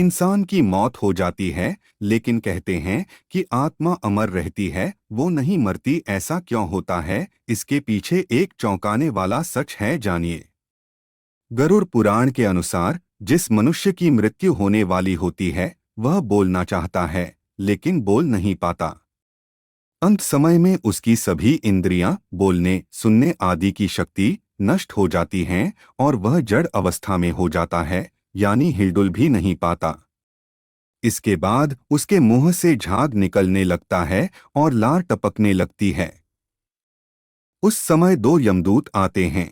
इंसान की मौत हो जाती है, लेकिन कहते हैं कि आत्मा अमर रहती है, वो नहीं मरती। ऐसा क्यों होता है? इसके पीछे एक चौंकाने वाला सच है, जानिए। गरुड़ पुराण के अनुसार जिस मनुष्य की मृत्यु होने वाली होती है, वह बोलना चाहता है, लेकिन बोल नहीं पाता। अंत समय में उसकी सभी इंद्रियां, बोलने, सुनने आदि की शक्ति नष्ट हो जाती हैं और वह जड़ अवस्था में हो जाता है, यानी हिलडुल भी नहीं पाता। इसके बाद उसके मुंह से झाग निकलने लगता है और लार टपकने लगती है। उस समय दो यमदूत आते हैं।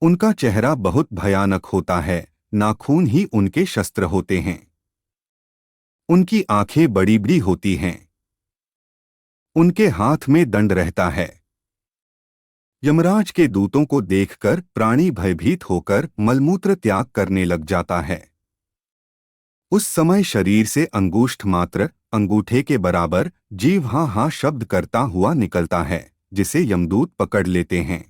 उनका चेहरा बहुत भयानक होता है, नाखून ही उनके शस्त्र होते हैं। उनकी आंखें बड़ी बड़ी होती हैं। उनके हाथ में दंड रहता है। यमराज के दूतों को देखकर प्राणी भयभीत होकर मलमूत्र त्याग करने लग जाता है। उस समय शरीर से अंगुष्ठ मात्र, अंगूठे के बराबर जीव हाँ हाँ शब्द करता हुआ निकलता है, जिसे यमदूत पकड़ लेते हैं।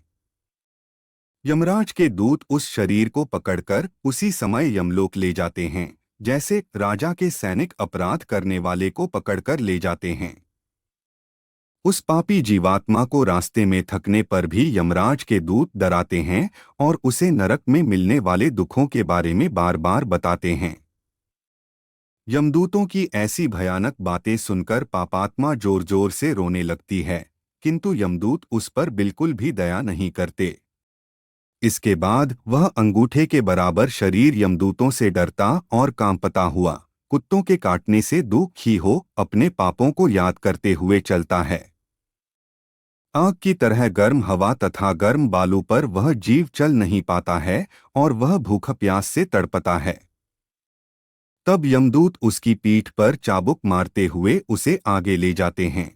यमराज के दूत उस शरीर को पकड़कर उसी समय यमलोक ले जाते हैं, जैसे राजा के सैनिक अपराध करने वाले को पकड़कर ले जाते हैं। उस पापी जीवात्मा को रास्ते में थकने पर भी यमराज के दूत डराते हैं और उसे नरक में मिलने वाले दुखों के बारे में बार बार बताते हैं। यमदूतों की ऐसी भयानक बातें सुनकर पापात्मा जोर जोर से रोने लगती है, किंतु यमदूत उस पर बिल्कुल भी दया नहीं करते। इसके बाद वह अंगूठे के बराबर शरीर यमदूतों से डरता और कांपता हुआ, कुत्तों के काटने से दुखी हो, अपने पापों को याद करते हुए चलता है। आग की तरह गर्म हवा तथा गर्म बालू पर वह जीव चल नहीं पाता है और वह भूख प्यास से तड़पता है। तब यमदूत उसकी पीठ पर चाबुक मारते हुए उसे आगे ले जाते हैं।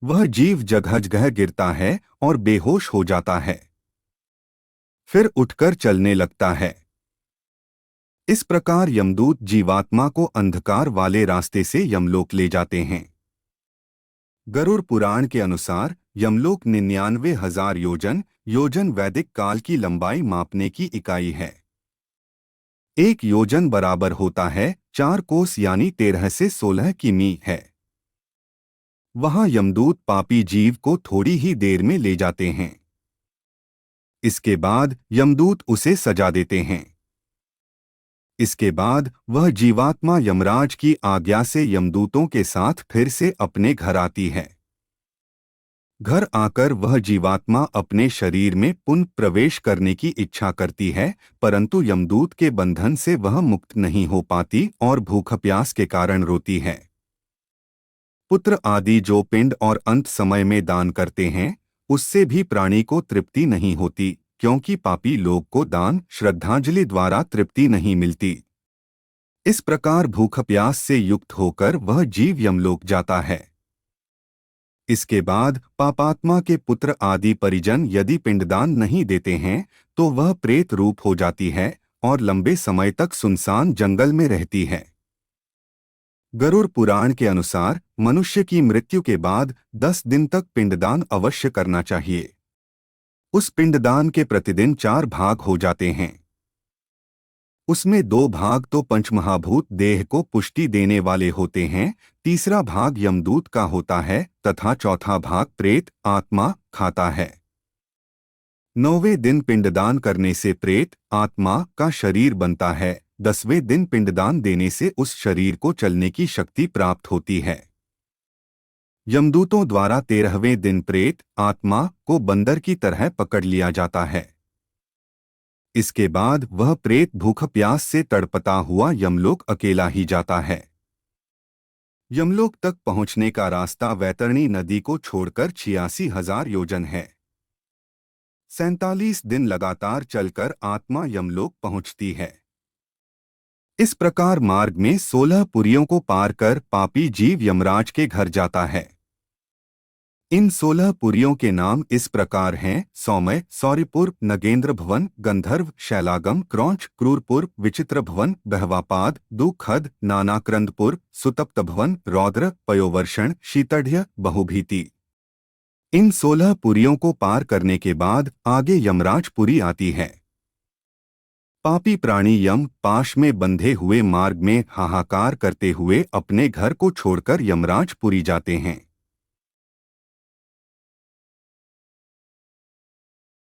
वह जीव जगह जगह गिरता है और बेहोश हो जाता है, फिर उठकर चलने लगता है। इस प्रकार यमदूत जीवात्मा को अंधकार वाले रास्ते से यमलोक ले जाते हैं। गरुड़ पुराण के अनुसार यमलोक 99,000 योजन योजन वैदिक काल की लंबाई मापने की इकाई है। एक योजन बराबर होता है 4 कोस यानी 13 से 16 किमी है। वहां यमदूत पापी जीव को थोड़ी ही देर में ले जाते हैं। इसके बाद यमदूत उसे सजा देते हैं। इसके बाद वह जीवात्मा यमराज की आज्ञा से यमदूतों के साथ फिर से अपने घर आती है। घर आकर वह जीवात्मा अपने शरीर में पुनः प्रवेश करने की इच्छा करती है, परंतु यमदूत के बंधन से वह मुक्त नहीं हो पाती और भूख प्यास के कारण रोती है। पुत्र आदि जो पिंड और अंत समय में दान करते हैं, उससे भी प्राणी को तृप्ति नहीं होती, क्योंकि पापी लोग को दान श्रद्धांजलि द्वारा तृप्ति नहीं मिलती। इस प्रकार भूख प्यास से युक्त होकर वह जीव यमलोक जाता है। इसके बाद पापात्मा के पुत्र आदि परिजन यदि पिंडदान नहीं देते हैं, तो वह प्रेत रूप हो जाती है और लंबे समय तक सुनसान जंगल में रहती है। गरुड़ पुराण के अनुसार मनुष्य की मृत्यु के बाद 10 दिन तक पिंडदान अवश्य करना चाहिए। उस पिंडदान के प्रतिदिन 4 भाग हो जाते हैं। उसमें 2 भाग तो पंचमहाभूत देह को पुष्टि देने वाले होते हैं, तीसरा भाग यमदूत का होता है तथा चौथा भाग प्रेत आत्मा खाता है। 9वें दिन पिंडदान करने से प्रेत आत्मा का शरीर बनता है। 10वें दिन पिंडदान देने से उस शरीर को चलने की शक्ति प्राप्त होती है। यमदूतों द्वारा 13वें दिन प्रेत आत्मा को बंदर की तरह पकड़ लिया जाता है। इसके बाद वह प्रेत भूख प्यास से तड़पता हुआ यमलोक अकेला ही जाता है। यमलोक तक पहुंचने का रास्ता वैतरणी नदी को छोड़कर 86,000 योजन है। 47 दिन लगातार चलकर आत्मा यमलोक पहुंचती है। इस प्रकार मार्ग में 16 पुरियों को पार कर पापी जीव यमराज के घर जाता है। इन 16 पुरियों के नाम इस प्रकार हैं: सौम्य, सौर्यपुर, नगेंद्र भवन, गंधर्व, शैलागम, क्रौंच, क्रूरपुर, विचित्र भवन, बहवापाद, दुखद, नानाक्रंदपुर, सुतप्त भवन, रौद्र, पयोवर्षण, शीतढ़्य, बहुभीति। इन 16 पुरियों को पार करने के बाद आगे यमराज पुरी आती है। पापी प्राणी यम पाश में बंधे हुए मार्ग में हाहाकार करते हुए अपने घर को छोड़कर यमराजपुरी जाते हैं।